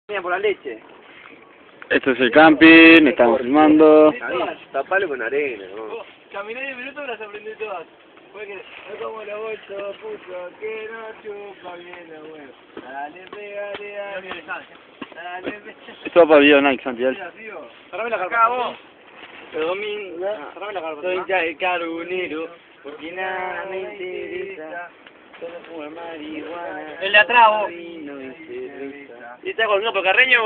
Por la leche. Esto es el camping, estamos filmando. Tapalo con arena, ¿no? Caminé 10 minutos y las aprendí todas. Fue que, es como los 8 putos que no chupa bien la huevo. Dale, pégale, dale. Dale, pégale. Esto va para el video Nike, Santiago. Cerrame la carpa. Acabo. Domingo. Cerrame la carpa. Soy ya el carbonero. Porque nada me interesa. Solo fumar marihuana. El de atrás, vos. Y está con un Carreño.